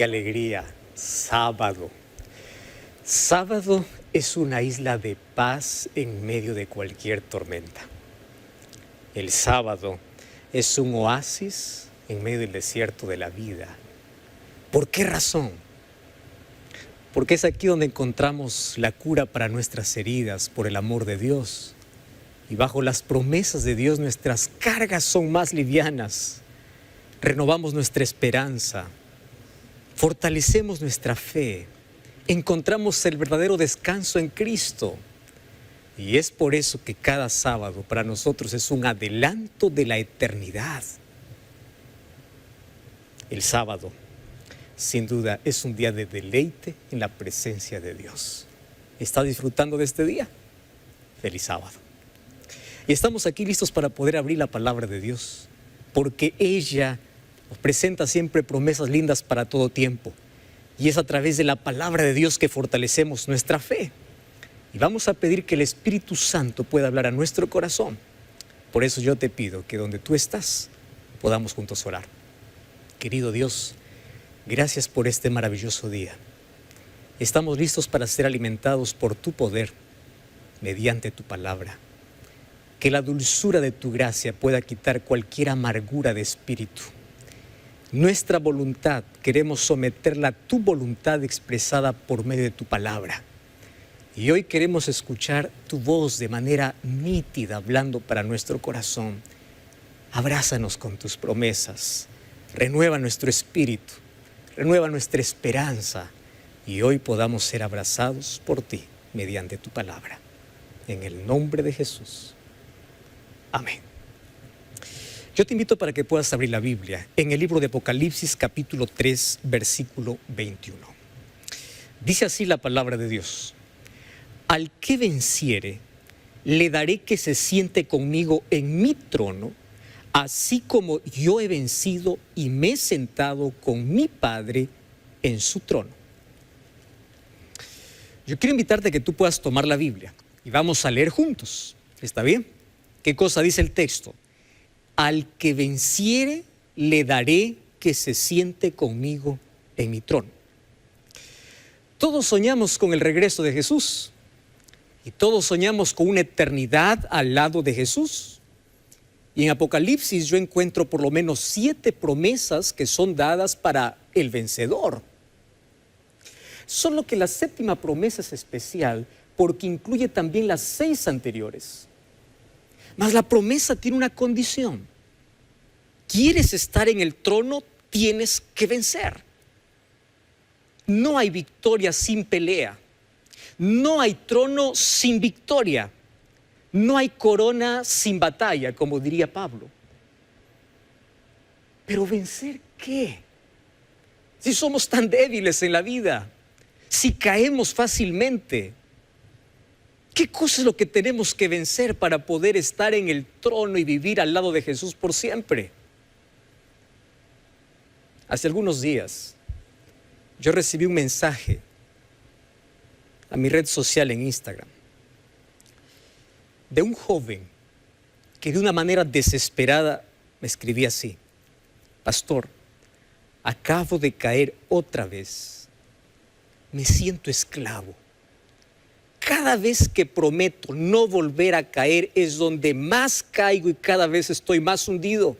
qué alegría. Sábado. Sábado es una isla de paz en medio de cualquier tormenta. El sábado es un oasis en medio del desierto de la vida. ¿Por qué razón? Porque es aquí donde encontramos la cura para nuestras heridas por el amor de Dios. Y bajo las promesas de Dios nuestras cargas son más livianas. Renovamos nuestra esperanza, fortalecemos nuestra fe, encontramos el verdadero descanso en Cristo. Y es por eso que cada sábado para nosotros es un adelanto de la eternidad. El sábado, sin duda, es un día de deleite en la presencia de Dios. ¿Está disfrutando de este día? Feliz sábado. Y estamos aquí listos para poder abrir la palabra de Dios, porque ella nos presenta siempre promesas lindas para todo tiempo. Y es a través de la palabra de Dios que fortalecemos nuestra fe. Y vamos a pedir que el Espíritu Santo pueda hablar a nuestro corazón. Por eso yo te pido que donde tú estás, podamos juntos orar. Querido Dios, gracias por este maravilloso día. Estamos listos para ser alimentados por tu poder, mediante tu palabra. Que la dulzura de tu gracia pueda quitar cualquier amargura de espíritu. Nuestra voluntad queremos someterla a tu voluntad expresada por medio de tu palabra. Y hoy queremos escuchar tu voz de manera nítida hablando para nuestro corazón. Abrázanos con tus promesas, renueva nuestro espíritu, renueva nuestra esperanza y hoy podamos ser abrazados por ti mediante tu palabra. En el nombre de Jesús. Amén. Yo te invito para que puedas abrir la Biblia en el libro de Apocalipsis capítulo 3 versículo 21. Dice así la palabra de Dios: al que venciere, le daré que se siente conmigo en mi trono, así como yo he vencido y me he sentado con mi Padre en su trono. Yo quiero invitarte a que tú puedas tomar la Biblia y vamos a leer juntos. ¿Está bien? ¿Qué cosa dice el texto? Al que venciere, le daré que se siente conmigo en mi trono. Todos soñamos con el regreso de Jesús y todos soñamos con una eternidad al lado de Jesús. Y en Apocalipsis yo encuentro por lo menos 7 promesas que son dadas para el vencedor. Solo que la 7ª promesa es especial porque incluye también las 6 anteriores. Mas la promesa tiene una condición. ¿Quieres estar en el trono? Tienes que vencer. No hay victoria sin pelea. No hay trono sin victoria. No hay corona sin batalla, como diría Pablo. Pero ¿vencer qué? Si somos tan débiles en la vida, si caemos fácilmente, ¿qué cosa es lo que tenemos que vencer para poder estar en el trono y vivir al lado de Jesús por siempre? Hace algunos días, yo recibí un mensaje a mi red social en Instagram de un joven que de una manera desesperada me escribía así: pastor, acabo de caer otra vez, me siento esclavo. Cada vez que prometo no volver a caer es donde más caigo y cada vez estoy más hundido.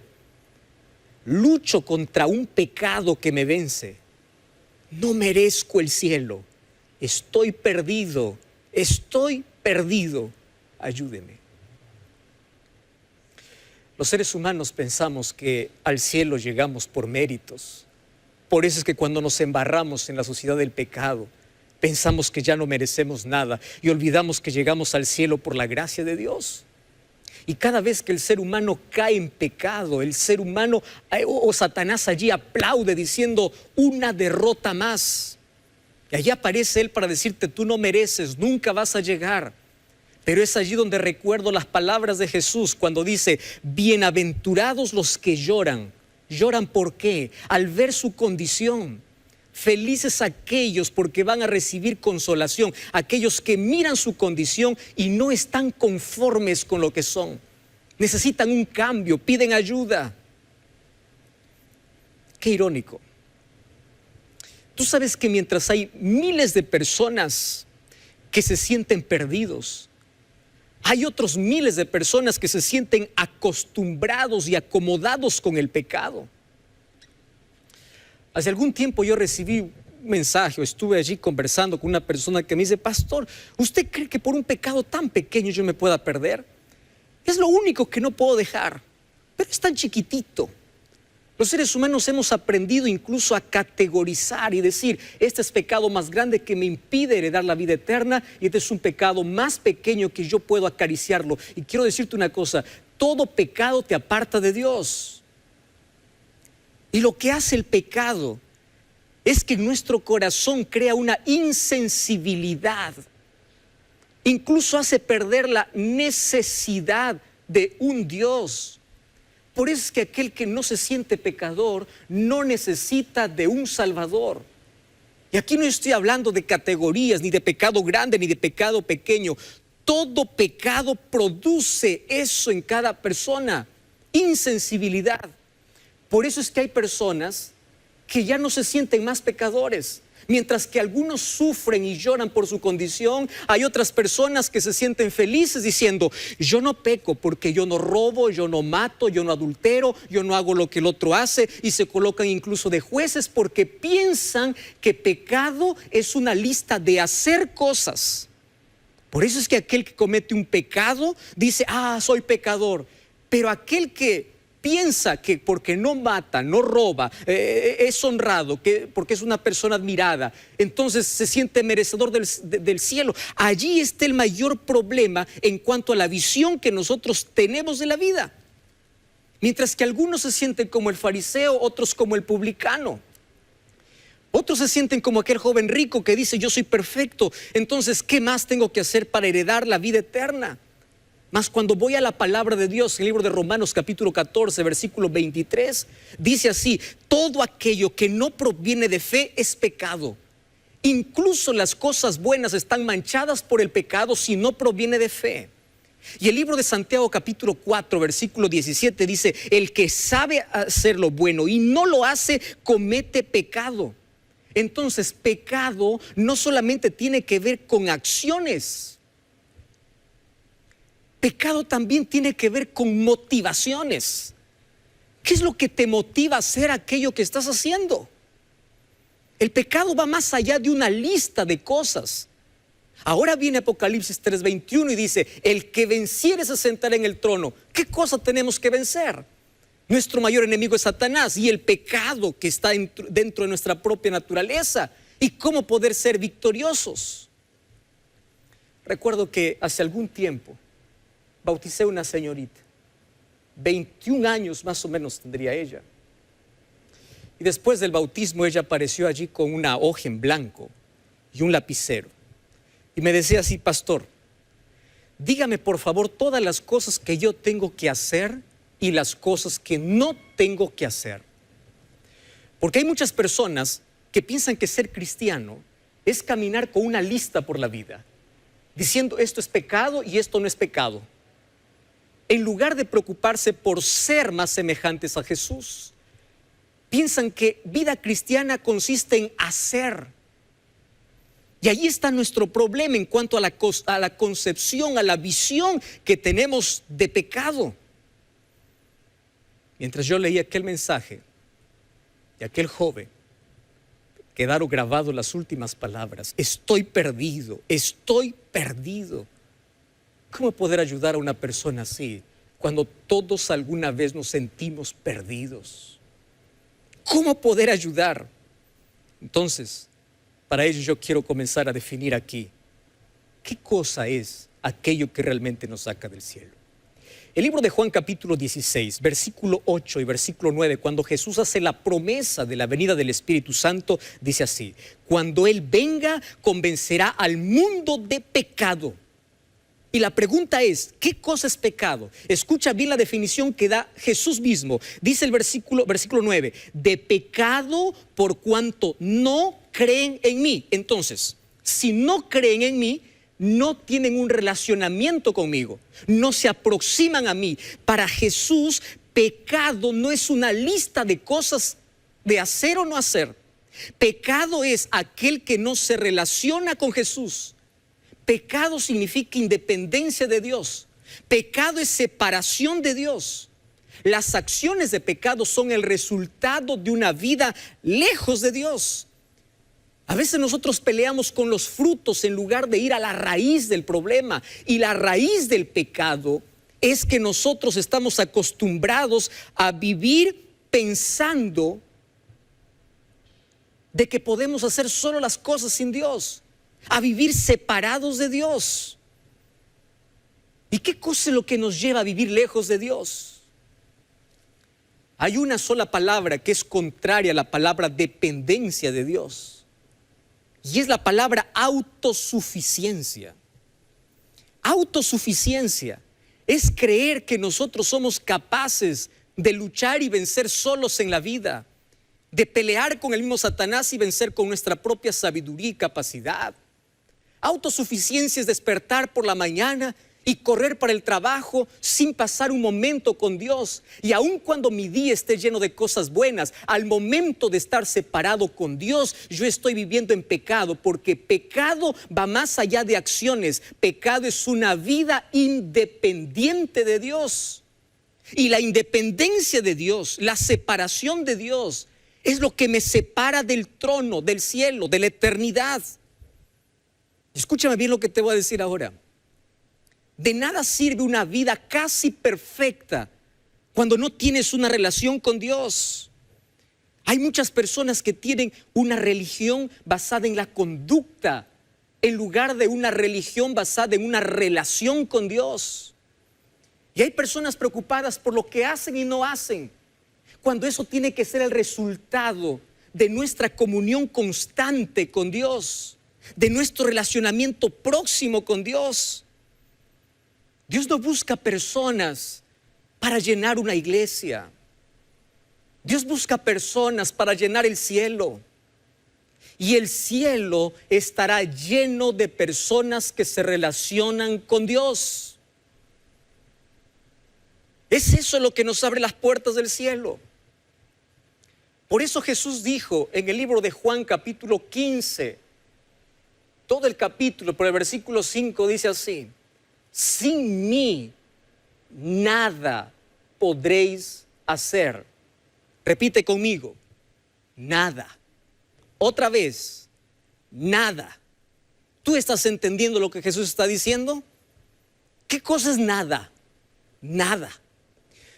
Lucho contra un pecado que me vence. No merezco el cielo. Estoy perdido. Ayúdeme. Los seres humanos pensamos que al cielo llegamos por méritos. Por eso es que cuando nos embarramos en la sociedad del pecado, pensamos que ya no merecemos nada y olvidamos que llegamos al cielo por la gracia de Dios. Y cada vez que el ser humano cae en pecado, el ser humano o Satanás allí aplaude diciendo una derrota más. Y allí aparece él para decirte: tú no mereces, nunca vas a llegar. Pero es allí donde recuerdo las palabras de Jesús cuando dice: bienaventurados los que lloran. ¿Lloran por qué? Al ver su condición. Felices aquellos porque van a recibir consolación, aquellos que miran su condición y no están conformes con lo que son. Necesitan un cambio, piden ayuda. Qué irónico. Tú sabes que mientras hay miles de personas que se sienten perdidos, hay otros miles de personas que se sienten acostumbrados y acomodados con el pecado. Hace algún tiempo yo recibí un mensaje, o estuve allí conversando con una persona que me dice: pastor, ¿usted cree que por un pecado tan pequeño yo me pueda perder? Es lo único que no puedo dejar, pero es tan chiquitito. Los seres humanos hemos aprendido incluso a categorizar y decir: este es pecado más grande que me impide heredar la vida eterna, y este es un pecado más pequeño que yo puedo acariciarlo. Y quiero decirte una cosa: todo pecado te aparta de Dios. Y lo que hace el pecado es que en nuestro corazón crea una insensibilidad. Incluso hace perder la necesidad de un Dios. Por eso es que aquel que no se siente pecador no necesita de un Salvador. Y aquí no estoy hablando de categorías, ni de pecado grande, ni de pecado pequeño. Todo pecado produce eso en cada persona: insensibilidad. Por eso es que hay personas que ya no se sienten más pecadores. Mientras que algunos sufren y lloran por su condición, hay otras personas que se sienten felices diciendo: yo no peco porque yo no robo, yo no mato, yo no adultero, yo no hago lo que el otro hace. Y se colocan incluso de jueces porque piensan que pecado es una lista de hacer cosas. Por eso es que aquel que comete un pecado dice: soy pecador. Pero aquel que piensa que porque no mata, no roba, es honrado, porque es una persona admirada, entonces se siente merecedor del cielo. Allí está el mayor problema en cuanto a la visión que nosotros tenemos de la vida. Mientras que algunos se sienten como el fariseo, otros como el publicano. Otros se sienten como aquel joven rico que dice: yo soy perfecto, entonces ¿qué más tengo que hacer para heredar la vida eterna? Mas cuando voy a la palabra de Dios, en el libro de Romanos capítulo 14, versículo 23, dice así: todo aquello que no proviene de fe es pecado. Incluso las cosas buenas están manchadas por el pecado si no proviene de fe. Y el libro de Santiago capítulo 4, versículo 17 dice: el que sabe hacer lo bueno y no lo hace, comete pecado. Entonces, pecado no solamente tiene que ver con acciones. Pecado también tiene que ver con motivaciones. ¿Qué es lo que te motiva a hacer aquello que estás haciendo? El pecado va más allá de una lista de cosas. Ahora viene Apocalipsis 3:21 y dice: el que venciere se sentará en el trono. ¿Qué cosa tenemos que vencer? Nuestro mayor enemigo es Satanás y el pecado que está dentro de nuestra propia naturaleza. ¿Y cómo poder ser victoriosos? Recuerdo que hace algún tiempo bauticé a una señorita, 21 años más o menos tendría ella. Y después del bautismo ella apareció allí con una hoja en blanco y un lapicero. Y me decía así: pastor, dígame por favor todas las cosas que yo tengo que hacer y las cosas que no tengo que hacer. Porque hay muchas personas que piensan que ser cristiano es caminar con una lista por la vida, diciendo: esto es pecado y esto no es pecado, en lugar de preocuparse por ser más semejantes a Jesús. Piensan que vida cristiana consiste en hacer. Y ahí está nuestro problema en cuanto a la concepción, a la visión que tenemos de pecado. Mientras yo leía aquel mensaje de aquel joven, quedaron grabadas las últimas palabras: estoy perdido, estoy perdido. ¿Cómo poder ayudar a una persona así cuando todos alguna vez nos sentimos perdidos? ¿Cómo poder ayudar? Entonces, para ello yo quiero comenzar a definir aquí qué cosa es aquello que realmente nos saca del cielo. El libro de Juan capítulo 16, versículo 8 y versículo 9, cuando Jesús hace la promesa de la venida del Espíritu Santo, dice así: cuando Él venga, convencerá al mundo de pecado. Y la pregunta es: ¿qué cosa es pecado? Escucha bien la definición que da Jesús mismo. Dice el versículo 9: de pecado por cuanto no creen en mí. Entonces, si no creen en mí, no tienen un relacionamiento conmigo, no se aproximan a mí. Para Jesús, pecado no es una lista de cosas de hacer o no hacer. Pecado es aquel que no se relaciona con Jesús. Pecado significa independencia de Dios. Pecado es separación de Dios. Las acciones de pecado son el resultado de una vida lejos de Dios. A veces nosotros peleamos con los frutos en lugar de ir a la raíz del problema. Y la raíz del pecado es que nosotros estamos acostumbrados a vivir pensando de que podemos hacer solo las cosas sin Dios, a vivir separados de Dios. ¿Y qué cosa es lo que nos lleva a vivir lejos de Dios? Hay una sola palabra que es contraria a la palabra dependencia de Dios, y es la palabra autosuficiencia. Autosuficiencia es creer que nosotros somos capaces de luchar y vencer solos en la vida, de pelear con el mismo Satanás y vencer con nuestra propia sabiduría y capacidad. Autosuficiencia es despertar por la mañana y correr para el trabajo sin pasar un momento con Dios. Y aun cuando mi día esté lleno de cosas buenas, al momento de estar separado con Dios, yo estoy viviendo en pecado, porque pecado va más allá de acciones. Pecado es una vida independiente de Dios. Y la independencia de Dios, la separación de Dios, es lo que me separa del trono, del cielo, de la eternidad. Escúchame bien lo que te voy a decir ahora. De nada sirve una vida casi perfecta cuando no tienes una relación con Dios. Hay muchas personas que tienen una religión basada en la conducta, en lugar de una religión basada en una relación con Dios. Y hay personas preocupadas por lo que hacen y no hacen, cuando eso tiene que ser el resultado de nuestra comunión constante con Dios, de nuestro relacionamiento próximo con Dios. Dios no busca personas para llenar una iglesia. Dios busca personas para llenar el cielo. Y el cielo estará lleno de personas que se relacionan con Dios. Es eso lo que nos abre las puertas del cielo. Por eso Jesús dijo en el libro de Juan capítulo 15, todo el capítulo, por el versículo 5 dice así: sin mí nada podréis hacer. Repite conmigo: nada. Otra vez: nada. ¿Tú estás entendiendo lo que Jesús está diciendo? ¿Qué cosa es nada? Nada.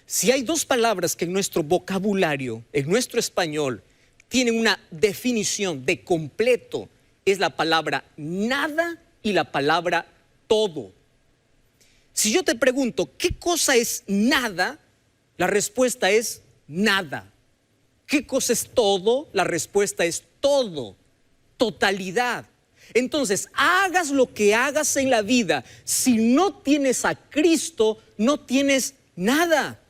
Si hay dos palabras que en nuestro vocabulario, en nuestro español, tienen una definición de completo, es la palabra nada y la palabra todo. Si yo te pregunto, ¿qué cosa es nada? La respuesta es nada. ¿Qué cosa es todo? La respuesta es todo, totalidad. Entonces, hagas lo que hagas en la vida, si no tienes a Cristo, no tienes nada.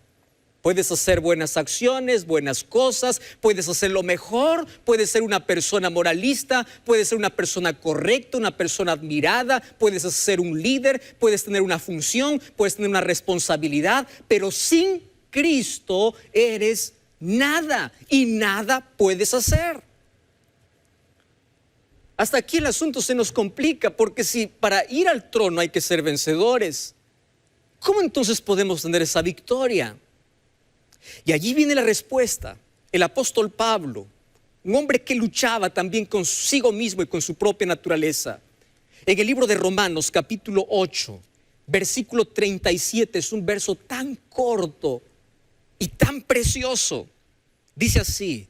Puedes hacer buenas acciones, buenas cosas, puedes hacer lo mejor, puedes ser una persona moralista, puedes ser una persona correcta, una persona admirada, puedes ser un líder, puedes tener una función, puedes tener una responsabilidad, pero sin Cristo eres nada y nada puedes hacer. Hasta aquí el asunto se nos complica, porque si para ir al trono hay que ser vencedores, ¿cómo entonces podemos tener esa victoria? Y allí viene la respuesta. El apóstol Pablo, un hombre que luchaba también consigo mismo y con su propia naturaleza, en el libro de Romanos capítulo 8, versículo 37, es un verso tan corto y tan precioso. Dice así: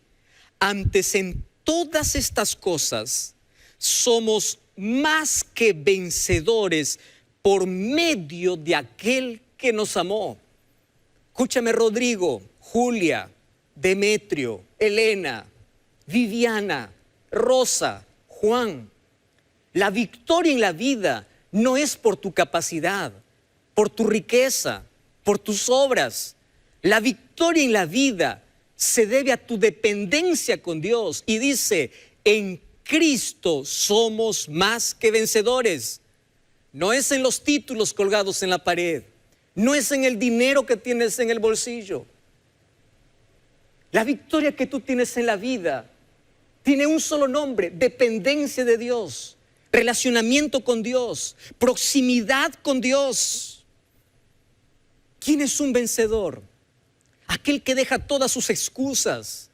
antes en todas estas cosas somos más que vencedores por medio de aquel que nos amó. Escúchame, Rodrigo, Julia, Demetrio, Elena, Viviana, Rosa, Juan. La victoria en la vida no es por tu capacidad, por tu riqueza, por tus obras. La victoria en la vida se debe a tu dependencia con Dios. Y dice: en Cristo somos más que vencedores. No es en los títulos colgados en la pared. No es en el dinero que tienes en el bolsillo. La victoria que tú tienes en la vida Tiene un solo nombre: dependencia de Dios, relacionamiento con Dios, proximidad con Dios. ¿Quién es un vencedor? Aquel que deja todas sus excusas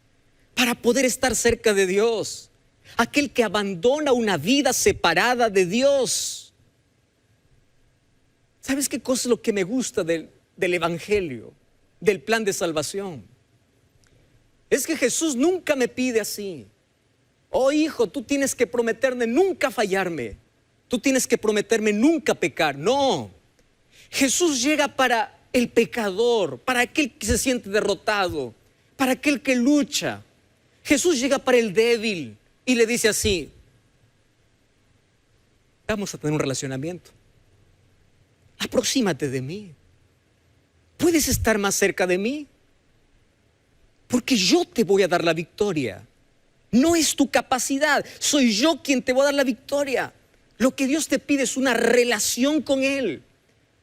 para poder estar cerca de Dios. Aquel que abandona una vida separada de Dios. ¿Sabes qué cosa es lo que me gusta del Evangelio, del plan de salvación? Es que Jesús nunca me pide así: oh hijo, tú tienes que prometerme nunca fallarme, tú tienes que prometerme nunca pecar. No, Jesús llega para el pecador, para aquel que se siente derrotado, para aquel que lucha. Jesús llega para el débil y le dice así: vamos a tener un relacionamiento, aproxímate de mí, puedes estar más cerca de mí, porque yo te voy a dar la victoria. No es tu capacidad, soy yo quien te voy a dar la victoria. Lo que Dios te pide es una relación con Él.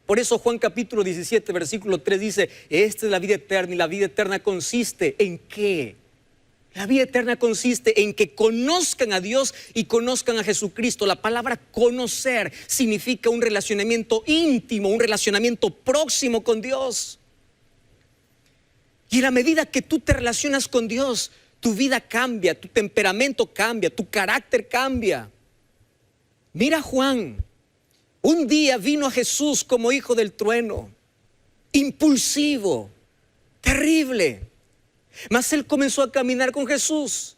Por eso Juan capítulo 17 versículo 3 dice: esta es la vida eterna, y la vida eterna consiste ¿en qué? La vida eterna consiste en que conozcan a Dios y conozcan a Jesucristo. La palabra conocer significa un relacionamiento íntimo, un relacionamiento próximo con Dios. Y en la medida que tú te relacionas con Dios, tu vida cambia, tu temperamento cambia, tu carácter cambia. Mira Juan, un día vino a Jesús como hijo del trueno, impulsivo, terrible. Mas él comenzó a caminar con Jesús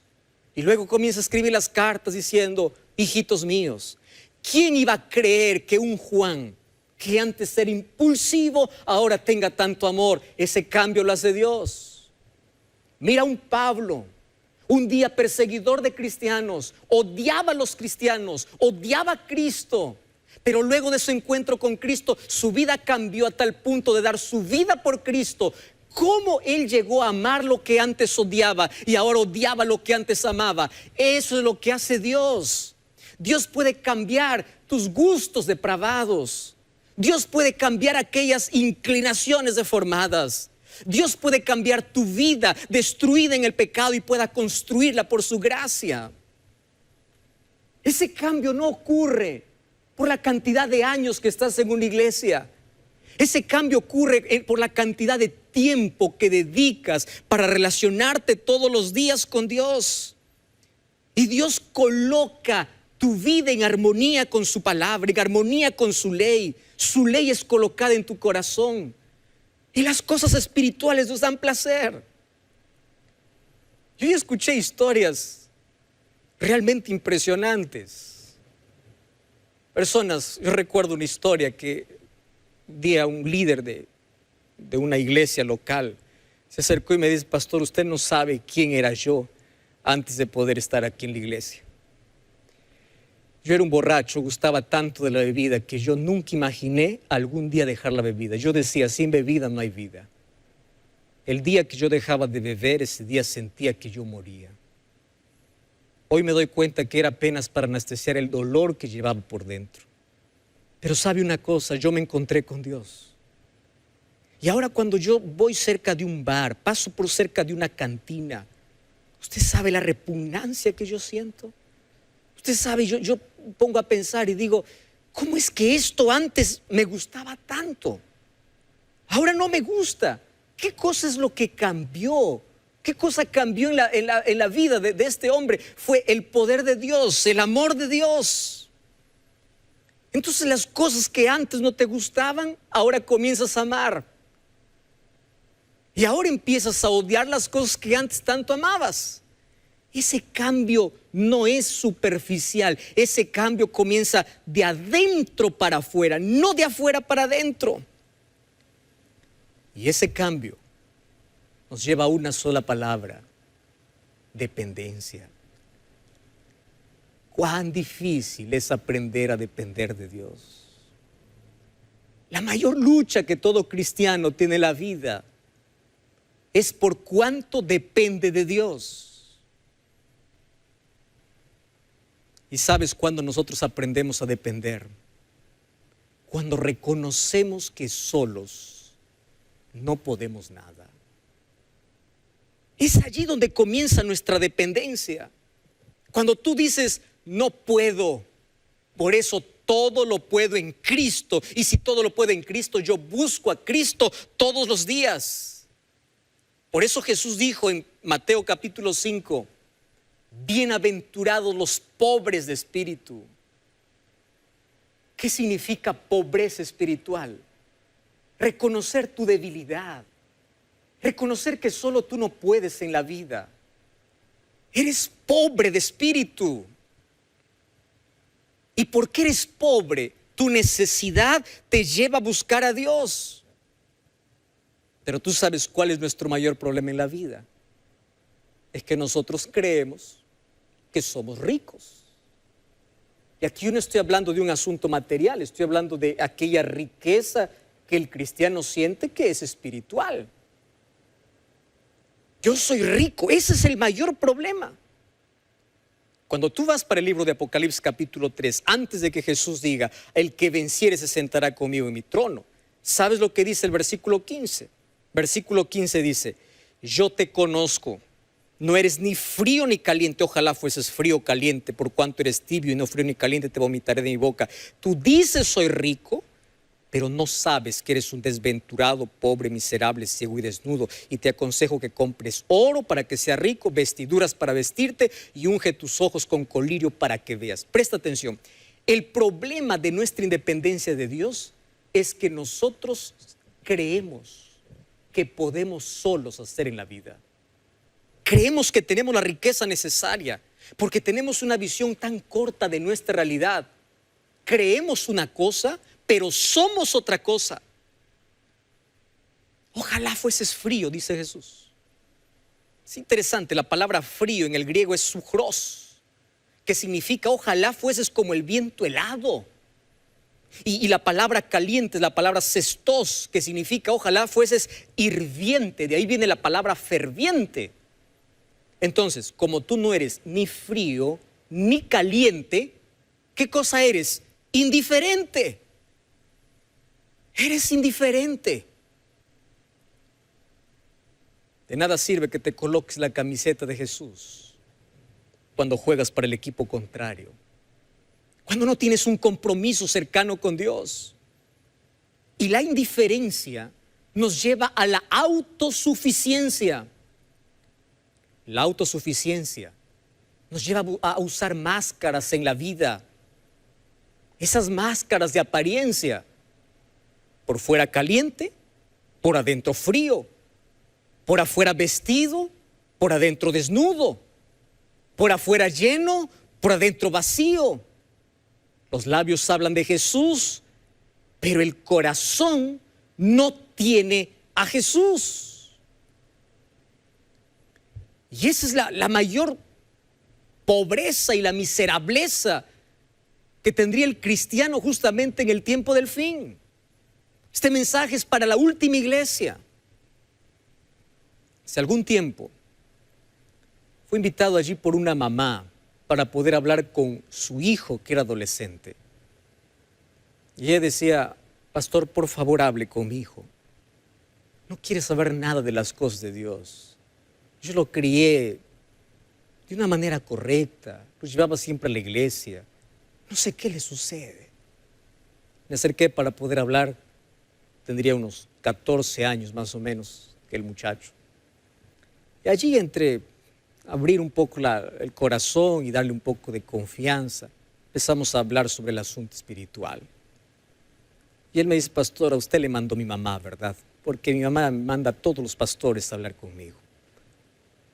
y luego comienza a escribir las cartas diciendo: hijitos míos, ¿quién iba a creer que un Juan, que antes era impulsivo, ahora tenga tanto amor? Ese cambio lo hace Dios. Mira un Pablo, un día perseguidor de cristianos, odiaba a los cristianos, odiaba a Cristo. Pero luego de su encuentro con Cristo, su vida cambió a tal punto de dar su vida por Cristo. ¿Cómo él llegó a amar lo que antes odiaba y ahora odiaba lo que antes amaba? Eso es lo que hace Dios. Dios puede cambiar tus gustos depravados. Dios puede cambiar aquellas inclinaciones deformadas. Dios puede cambiar tu vida destruida en el pecado y pueda construirla por su gracia. Ese cambio no ocurre por la cantidad de años que estás en una iglesia. Ese cambio ocurre por la cantidad de tiempo que dedicas para relacionarte todos los días con Dios. Y Dios coloca tu vida en armonía con su palabra, en armonía con su ley. Su ley es colocada en tu corazón. Y las cosas espirituales nos dan placer. Yo ya escuché historias realmente impresionantes. Personas, yo recuerdo una historia que un día un líder de una iglesia local se acercó y me dice: pastor, usted no sabe quién era yo antes de poder estar aquí en la iglesia. Yo era un borracho, gustaba tanto de la bebida que yo nunca imaginé algún día dejar la bebida. Yo decía: sin bebida no hay vida. El día que yo dejaba de beber, ese día sentía que yo moría. Hoy me doy cuenta que era apenas para anestesiar el dolor que llevaba por dentro. Pero sabe una cosa, yo me encontré con Dios. Y ahora cuando yo voy cerca de un bar, paso por cerca de una cantina, usted sabe la repugnancia que yo siento. Usted sabe, yo pongo a pensar y digo: ¿cómo es que esto antes me gustaba tanto? Ahora no me gusta. ¿Qué cosa es lo que cambió? ¿Qué cosa cambió en la vida de este hombre? Fue el poder de Dios, el amor de Dios. Entonces las cosas que antes no te gustaban, ahora comienzas a amar. Y ahora empiezas a odiar las cosas que antes tanto amabas. Ese cambio no es superficial. Ese cambio comienza de adentro para afuera, no de afuera para adentro. Y ese cambio nos lleva a una sola palabra: dependencia. Cuán difícil es aprender a depender de Dios. La mayor lucha que todo cristiano tiene en la vida es por cuánto depende de Dios. ¿Y sabes cuándo nosotros aprendemos a depender? Cuando reconocemos que solos no podemos nada. Es allí donde comienza nuestra dependencia. Cuando tú dices, no puedo, por eso todo lo puedo en Cristo. Y si todo lo puedo en Cristo, yo busco a Cristo todos los días. Por eso Jesús dijo en Mateo capítulo 5, bienaventurados los pobres de espíritu. ¿Qué significa pobreza espiritual? Reconocer tu debilidad. Reconocer que solo tú no puedes en la vida. Eres pobre de espíritu. ¿Y por qué eres pobre? Tu necesidad te lleva a buscar a Dios. Pero tú sabes cuál es nuestro mayor problema en la vida. Es que nosotros creemos que somos ricos. Y aquí yo no estoy hablando de un asunto material, estoy hablando de aquella riqueza que el cristiano siente que es espiritual. Yo soy rico, ese es el mayor problema. Cuando tú vas para el libro de Apocalipsis capítulo 3, antes de que Jesús diga, el que venciere se sentará conmigo en mi trono, ¿sabes lo que dice el versículo 15? Versículo 15 dice, yo te conozco, no eres ni frío ni caliente, ojalá fueses frío o caliente, por cuanto eres tibio y no frío ni caliente, te vomitaré de mi boca. Tú dices soy rico, pero no sabes que eres un desventurado, pobre, miserable, ciego y desnudo. Y te aconsejo que compres oro para que seas rico, vestiduras para vestirte y unge tus ojos con colirio para que veas. Presta atención. El problema de nuestra independencia de Dios es que nosotros creemos que podemos solos hacer en la vida. Creemos que tenemos la riqueza necesaria porque tenemos una visión tan corta de nuestra realidad. Creemos una cosa, pero somos otra cosa. Ojalá fueses frío, dice Jesús. Es interesante, la palabra frío en el griego es sujros, que significa ojalá fueses como el viento helado. Y la palabra caliente es la palabra cestos, que significa ojalá fueses hirviente. De ahí viene la palabra ferviente. Entonces, como tú no eres ni frío ni caliente, ¿qué cosa eres? Indiferente. Eres indiferente. De nada sirve que te coloques la camiseta de Jesús cuando juegas para el equipo contrario, cuando no tienes un compromiso cercano con Dios. Y la indiferencia nos lleva a la autosuficiencia. La autosuficiencia nos lleva a usar máscaras en la vida. Esas máscaras de apariencia. Por fuera caliente, por adentro frío. Por afuera vestido, por adentro desnudo. Por afuera lleno, por adentro vacío. Los labios hablan de Jesús, pero el corazón no tiene a Jesús. Y esa es la mayor pobreza y la miserableza que tendría el cristiano justamente en el tiempo del fin. Este mensaje es para la última iglesia. Hace algún tiempo fue invitado allí por una mamá para poder hablar con su hijo que era adolescente. Y ella decía, pastor, por favor hable con mi hijo. No quiere saber nada de las cosas de Dios. Yo lo crié de una manera correcta, lo llevaba siempre a la iglesia. No sé qué le sucede. Me acerqué para poder hablar, tendría unos 14 años más o menos que el muchacho. Y allí entre abrir un poco el corazón y darle un poco de confianza, empezamos a hablar sobre el asunto espiritual. Y él me dice, pastor, a usted le mandó mi mamá, ¿verdad? Porque mi mamá manda a todos los pastores a hablar conmigo.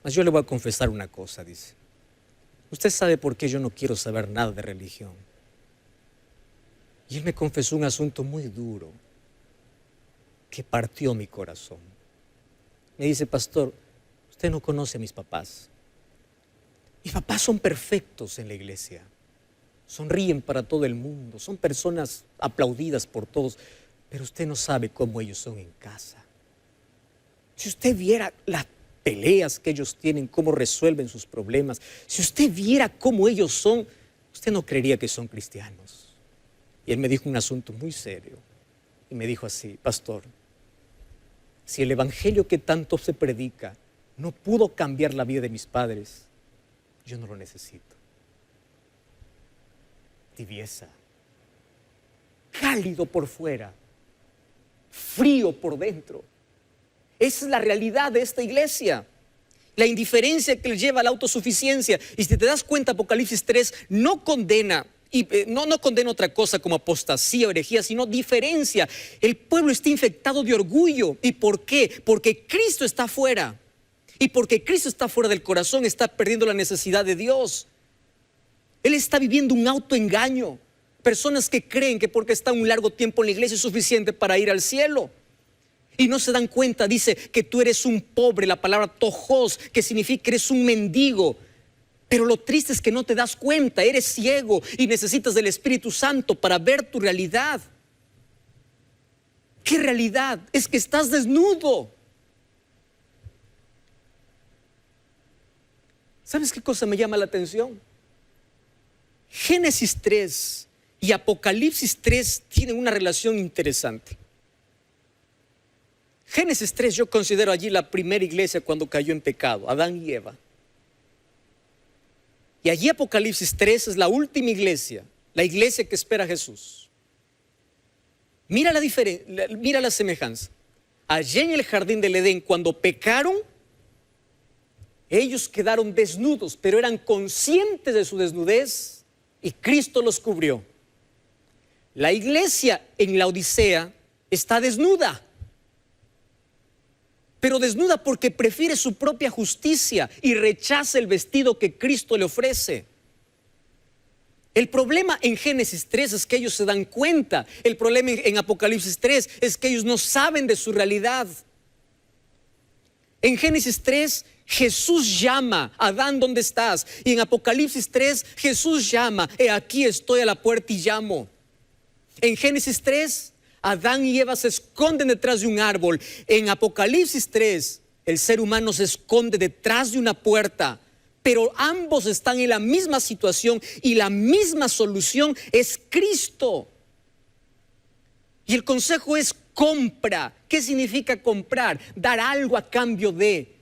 Mas yo le voy a confesar una cosa, dice. Usted sabe por qué yo no quiero saber nada de religión. Y él me confesó un asunto muy duro que partió mi corazón. Me dice, pastor, usted no conoce a mis papás. Mis papás son perfectos en la iglesia. Sonríen para todo el mundo. Son personas aplaudidas por todos. Pero usted no sabe cómo ellos son en casa. Si usted viera las peleas que ellos tienen, cómo resuelven sus problemas, si usted viera cómo ellos son, usted no creería que son cristianos. Y él me dijo un asunto muy serio. Y me dijo así, pastor, si el evangelio que tanto se predica no pudo cambiar la vida de mis padres, yo no lo necesito. tibieza, cálido por fuera, frío por dentro. Esa es la realidad de esta iglesia. La indiferencia que les lleva a la autosuficiencia. Y si te das cuenta, Apocalipsis 3 no condena, no condena otra cosa como apostasía o herejía, sino diferencia. El pueblo está infectado de orgullo. ¿Y por qué? Porque Cristo está fuera. Y porque Cristo está fuera del corazón, está perdiendo la necesidad de Dios. Él está viviendo un autoengaño. Personas que creen que porque está un largo tiempo en la iglesia es suficiente para ir al cielo. Y no se dan cuenta, dice que tú eres un pobre, la palabra tojos, que significa que eres un mendigo. Pero lo triste es que no te das cuenta, eres ciego y necesitas del Espíritu Santo para ver tu realidad. ¿Qué realidad? Es que estás desnudo. ¿Sabes qué cosa me llama la atención? Génesis 3 y Apocalipsis 3 tienen una relación interesante. Génesis 3 yo considero allí la primera iglesia cuando cayó en pecado, Adán y Eva. Y allí Apocalipsis 3 es la última iglesia, la iglesia que espera a Jesús. Mira la diferencia, mira la semejanza. Allí en el jardín del Edén, cuando pecaron, ellos quedaron desnudos, pero eran conscientes de su desnudez y Cristo los cubrió. La iglesia en la Odisea está desnuda, pero desnuda porque prefiere su propia justicia y rechaza el vestido que Cristo le ofrece. El problema en Génesis 3 es que ellos se dan cuenta. El problema en Apocalipsis 3 es que ellos no saben de su realidad. En Génesis 3 Jesús llama: Adán, ¿dónde estás? Y en Apocalipsis 3 Jesús llama: he aquí estoy a la puerta y llamo. En Génesis 3 Adán y Eva se esconden detrás de un árbol. En Apocalipsis 3 el ser humano se esconde detrás de una puerta. Pero ambos están en la misma situación y la misma solución es Cristo. Y el consejo es: compra. ¿Qué significa comprar? Dar algo a cambio de.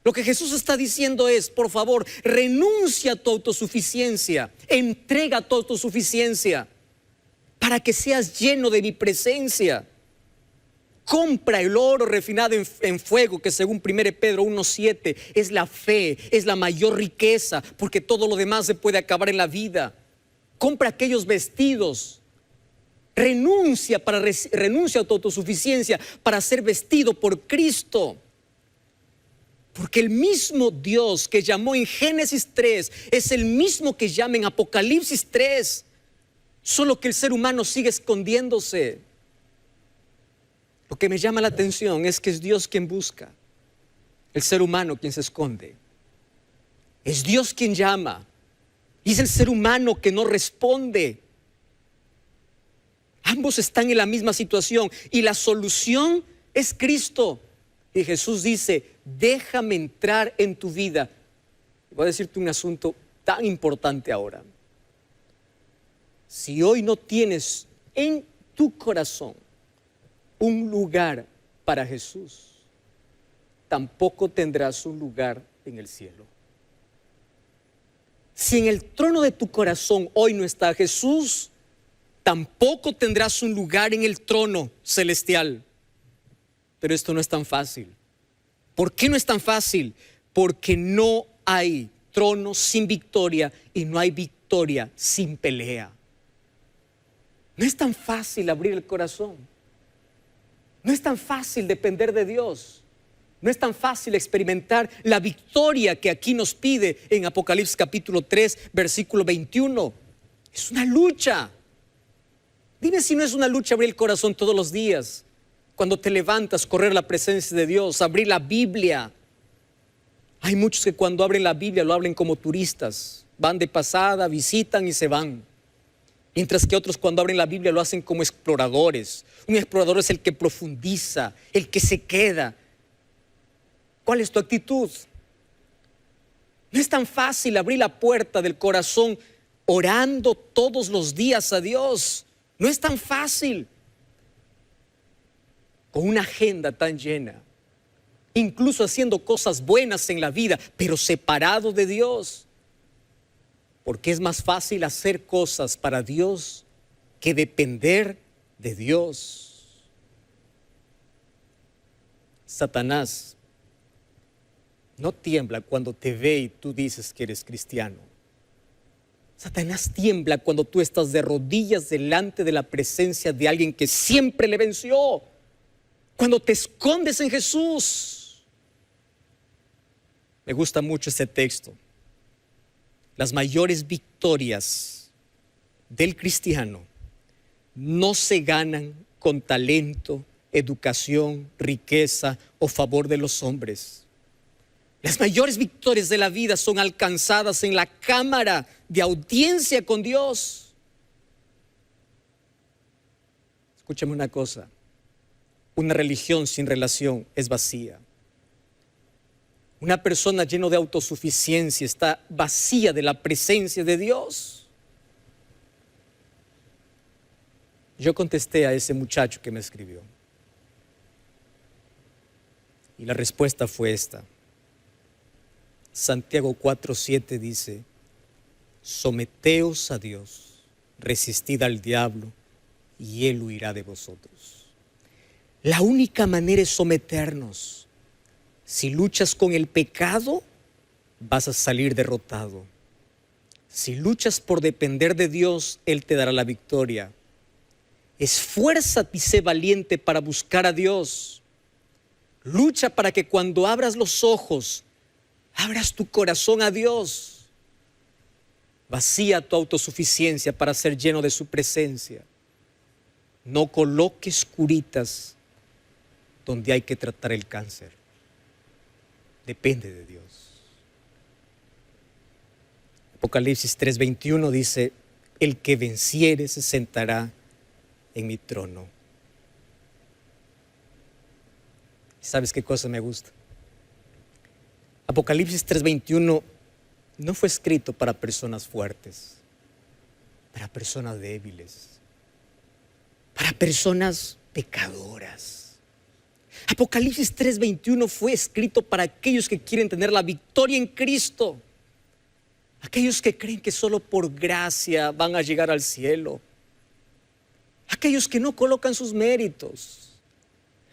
Lo que Jesús está diciendo es: por favor, renuncia a tu autosuficiencia, entrega tu autosuficiencia para que seas lleno de mi presencia. Compra el oro refinado en fuego, que según 1 Pedro 1:7 es la fe, es la mayor riqueza, porque todo lo demás se puede acabar en la vida. Compra aquellos vestidos. Renuncia a tu autosuficiencia para ser vestido por Cristo. Porque el mismo Dios que llamó en Génesis 3 es el mismo que llama en Apocalipsis 3. Solo que el ser humano sigue escondiéndose. Lo que me llama la atención es que es Dios quien busca, el ser humano quien se esconde. Es Dios quien llama y es el ser humano que no responde. Ambos están en la misma situación y la solución es Cristo. Y Jesús dice: déjame entrar en tu vida. Voy a decirte un asunto tan importante ahora. Si hoy no tienes en tu corazón un lugar para Jesús, tampoco tendrás un lugar en el cielo. Si en el trono de tu corazón hoy no está Jesús, tampoco tendrás un lugar en el trono celestial. Pero esto no es tan fácil. ¿Por qué no es tan fácil? Porque no hay trono sin victoria y no hay victoria sin pelea. No es tan fácil abrir el corazón. No es tan fácil depender de Dios. No es tan fácil experimentar la victoria que aquí nos pide en Apocalipsis capítulo 3, versículo 21. Es una lucha. Dime si no es una lucha abrir el corazón todos los días. Cuando te levantas, correr a la presencia de Dios, abrir la Biblia. Hay muchos que cuando abren la Biblia lo abren como turistas. Van de pasada, visitan y se van. Mientras que otros cuando abren la Biblia lo hacen como exploradores. Un explorador es el que profundiza, el que se queda. ¿Cuál es tu actitud? No es tan fácil abrir la puerta del corazón orando todos los días a Dios. No es tan fácil. Con una agenda tan llena, incluso haciendo cosas buenas en la vida, pero separado de Dios. Porque es más fácil hacer cosas para Dios que depender de Dios. Satanás no tiembla cuando te ve y tú dices que eres cristiano. Satanás tiembla cuando tú estás de rodillas delante de la presencia de alguien que siempre le venció. Cuando te escondes en Jesús. Me gusta mucho este texto. Las mayores victorias del cristiano no se ganan con talento, educación, riqueza o favor de los hombres. Las mayores victorias de la vida son alcanzadas en la cámara de audiencia con Dios. Escúchame una cosa. Una religión sin relación es vacía. Una persona llena de autosuficiencia está vacía de la presencia de Dios. Yo contesté a ese muchacho que me escribió. Y la respuesta fue esta. Santiago 4:7 dice: someteos a Dios, resistid al diablo y él huirá de vosotros. La única manera es someternos. Si luchas con el pecado, vas a salir derrotado. Si luchas por depender de Dios, Él te dará la victoria. Esfuérzate y sé valiente para buscar a Dios. Lucha para que cuando abras los ojos, abras tu corazón a Dios. Vacía tu autosuficiencia para ser lleno de su presencia. No coloques curitas donde hay que tratar el cáncer. Depende de Dios. Apocalipsis 3:21 dice: el que venciere se sentará en mi trono. ¿Sabes qué cosa me gusta? Apocalipsis 3:21 no fue escrito para personas fuertes, para personas débiles, para personas pecadoras. Apocalipsis 3:21 fue escrito para aquellos que quieren tener la victoria en Cristo. Aquellos que creen que solo por gracia van a llegar al cielo. Aquellos que no colocan sus méritos.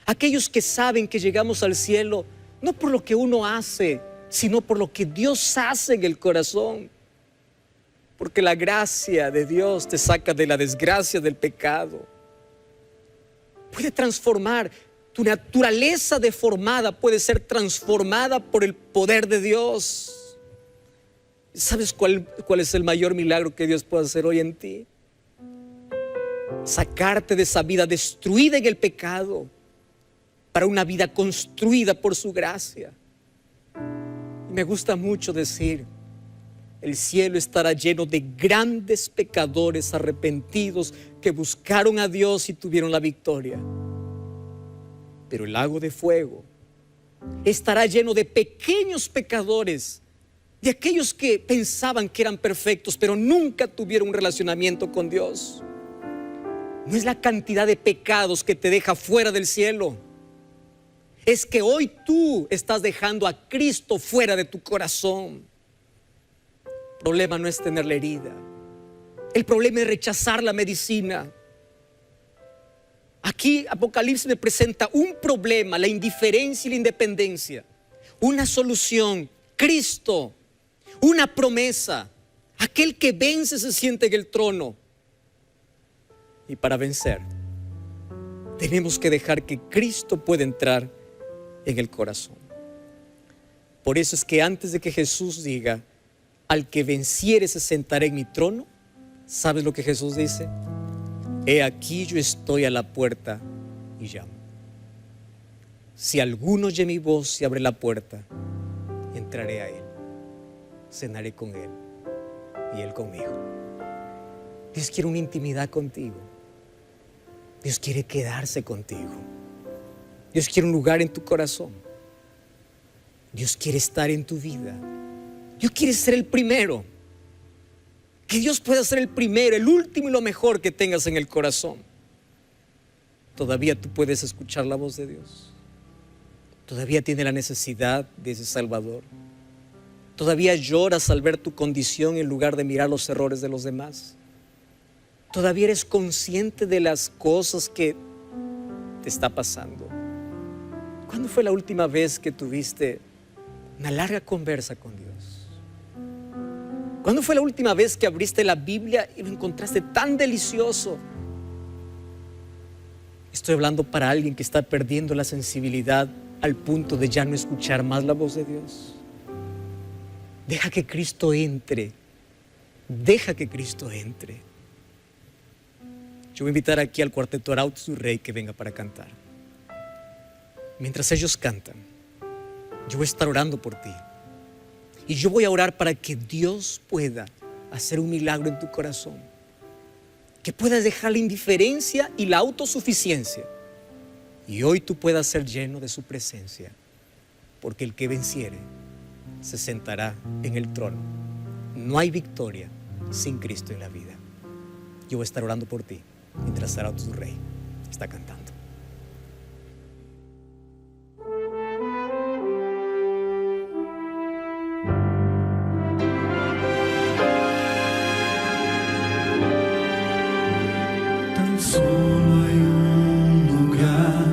Aquellos que saben que llegamos al cielo no por lo que uno hace, sino por lo que Dios hace en el corazón. Porque la gracia de Dios te saca de la desgracia del pecado. Puede transformar. Tu naturaleza deformada puede ser transformada por el poder de Dios. ¿Sabes cuál es el mayor milagro que Dios puede hacer hoy en ti? Sacarte de esa vida destruida en el pecado para una vida construida por su gracia. Y me gusta mucho decir, el cielo estará lleno de grandes pecadores arrepentidos que buscaron a Dios y tuvieron la victoria. Pero el lago de fuego estará lleno de pequeños pecadores, de aquellos que pensaban que eran perfectos, pero nunca tuvieron un relacionamiento con Dios. No es la cantidad de pecados que te deja fuera del cielo. Es que hoy tú estás dejando a Cristo fuera de tu corazón. El problema no es tener la herida. El problema es rechazar la medicina. Aquí Apocalipsis me presenta un problema, la indiferencia y la independencia. Una solución, Cristo. Una promesa. Aquel que vence se siente en el trono. Y para vencer, tenemos que dejar que Cristo pueda entrar en el corazón. Por eso es que antes de que Jesús diga, al que venciere se sentará en mi trono, ¿sabes lo que Jesús dice? He aquí yo estoy a la puerta y llamo. Si alguno oye mi voz y abre la puerta, entraré a él, cenaré con él y él conmigo. Dios quiere una intimidad contigo. Dios quiere quedarse contigo. Dios quiere un lugar en tu corazón. Dios quiere estar en tu vida. Dios quiere ser el primero. Que Dios pueda ser el primero, el último y lo mejor que tengas en el corazón. Todavía tú puedes escuchar la voz de Dios. Todavía tiene la necesidad de ese Salvador. Todavía lloras al ver tu condición en lugar de mirar los errores de los demás. Todavía eres consciente de las cosas que te está pasando. ¿Cuándo fue la última vez que tuviste una larga conversa con Dios? ¿Cuándo fue la última vez que abriste la Biblia y lo encontraste tan delicioso? Estoy hablando para alguien que está perdiendo la sensibilidad al punto de ya no escuchar más la voz de Dios. Deja que Cristo entre. Deja que Cristo entre. Yo voy a invitar aquí al cuarteto Arautos du Rey que venga para cantar. Mientras ellos cantan, yo voy a estar orando por ti. Y yo voy a orar para que Dios pueda hacer un milagro en tu corazón. Que puedas dejar la indiferencia y la autosuficiencia. Y hoy tú puedas ser lleno de su presencia. Porque el que venciere se sentará en el trono. No hay victoria sin Cristo en la vida. Yo voy a estar orando por ti mientras Arautos du Rey está cantando. Tan solo hay un lugar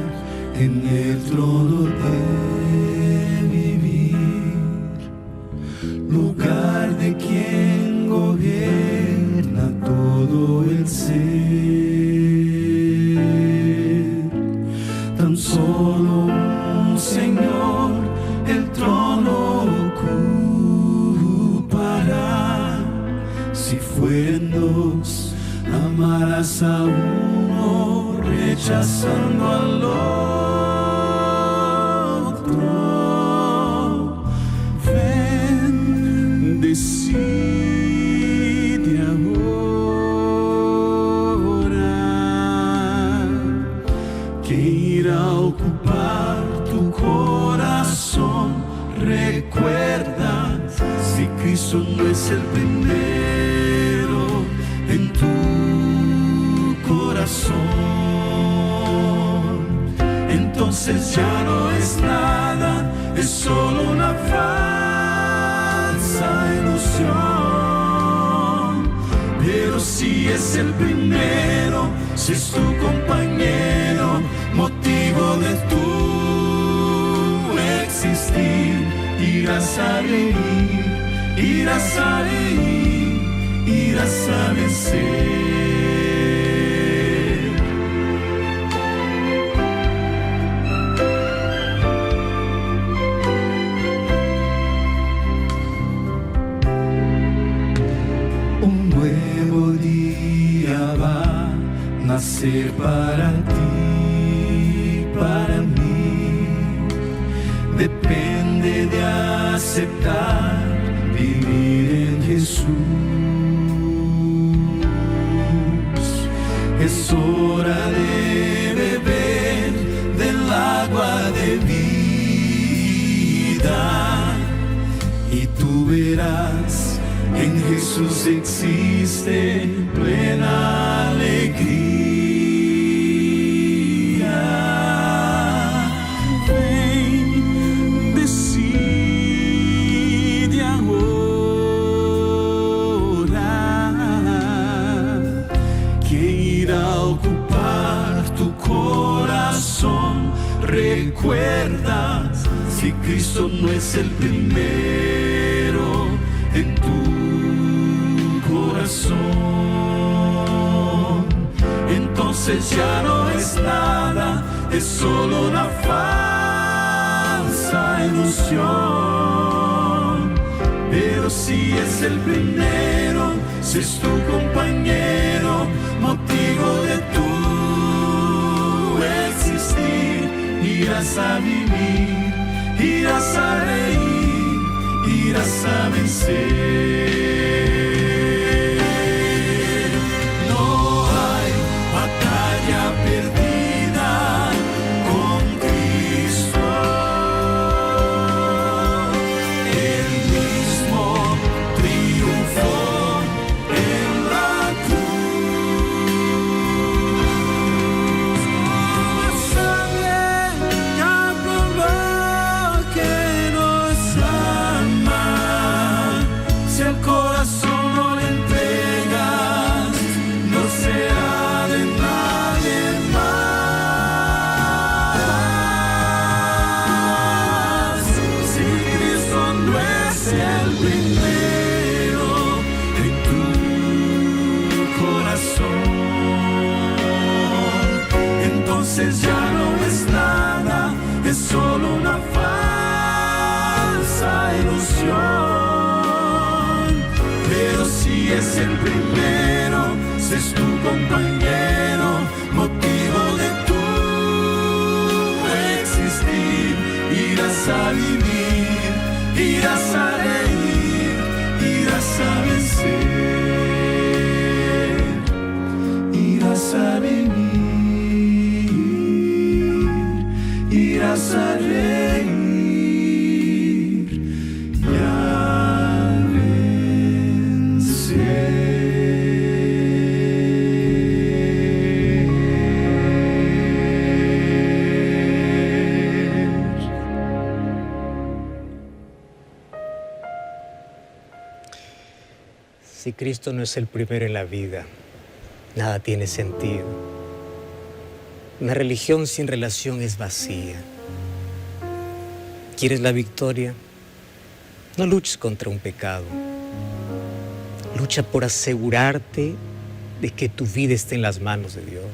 en el trono de vivir, lugar de quien gobierna todo el ser. Tan solo un Señor el trono ocupará. Si fueren dos, amarás a uno rechazando al otro. Ven, decide ahora que irá a ocupar tu corazón. Recuerda, si Cristo no es el primero en tu corazón, entonces ya no es nada, es solo una falsa ilusión. Pero si es el primero, si es tu compañero, motivo de tu existir, irás a reír, irás a reír, irás a vencer. Un nuevo día va a nacer para ti, para mí. Depende de aceptar vivir en Jesús. Es hora de beber del agua de vida y tú verás, en Jesús existe plena alegría. Ven, decide ahora que irá a ocupar tu corazón. Recuerda, si Cristo no es el primero en tu corazón, entonces ya no es nada, es solo una falsa ilusión. Pero si es el primero, si es tu compañero, motivo de tu existir, irás a vivir, irás a reír, irás a vencer. No hay batalla perdida con Cristo. Él mismo triunfó en la cruz. La sangre ya probó que no primero en tu corazón, entonces ya no es nada, es solo una falsa ilusión. Pero si es el primero, si es tu compañero, motivo de tu existir, irás a vivir, irás a reír, irás a vencer, irás a vivir, irás a reír y a vencer. Si Cristo no es el primero en la vida, nada tiene sentido. Una religión sin relación es vacía. ¿Quieres la victoria? No luches contra un pecado. Lucha por asegurarte de que tu vida esté en las manos de Dios.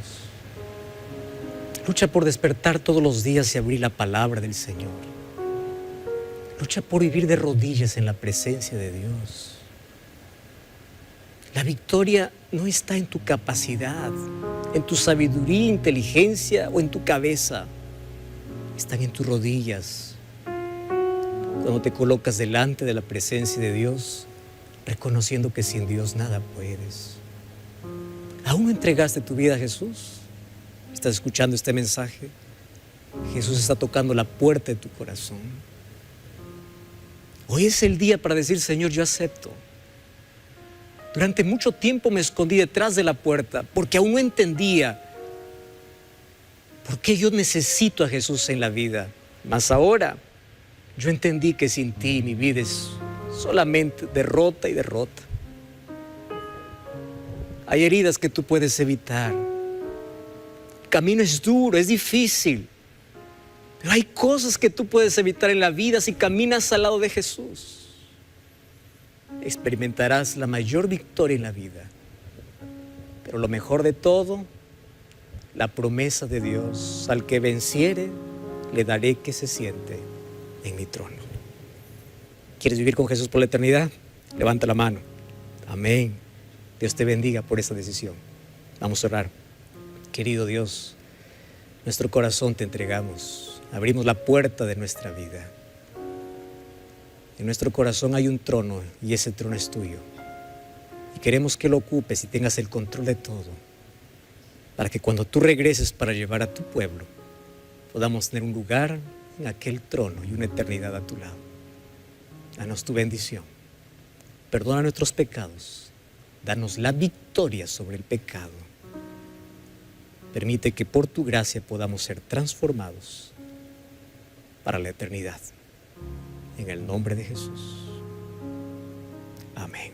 Lucha por despertar todos los días y abrir la palabra del Señor. Lucha por vivir de rodillas en la presencia de Dios. La victoria no está en tu capacidad, en tu sabiduría, inteligencia o en tu cabeza. Están en tus rodillas. Cuando te colocas delante de la presencia de Dios, reconociendo que sin Dios nada puedes. ¿Aún no entregaste tu vida a Jesús? ¿Estás escuchando este mensaje? Jesús está tocando la puerta de tu corazón. Hoy es el día para decir: Señor, yo acepto. Durante mucho tiempo me escondí detrás de la puerta porque aún no entendía por qué yo necesito a Jesús en la vida. Mas ahora yo entendí que sin ti mi vida es solamente derrota y derrota. Hay heridas que tú puedes evitar. El camino es duro, es difícil. Pero hay cosas que tú puedes evitar en la vida si caminas al lado de Jesús. Experimentarás la mayor victoria en la vida. Pero lo mejor de todo, la promesa de Dios: al que venciere, le daré que se siente en mi trono. ¿Quieres vivir con Jesús por la eternidad? Levanta la mano. Amén. Dios te bendiga por esa decisión. Vamos a orar. Querido Dios, nuestro corazón te entregamos. Abrimos la puerta de nuestra vida. En nuestro corazón hay un trono y ese trono es tuyo. Y queremos que lo ocupes y tengas el control de todo, para que cuando tú regreses para llevar a tu pueblo, podamos tener un lugar en aquel trono y una eternidad a tu lado. Danos tu bendición. Perdona nuestros pecados. Danos la victoria sobre el pecado. Permite que por tu gracia podamos ser transformados para la eternidad. En el nombre de Jesús. Amén.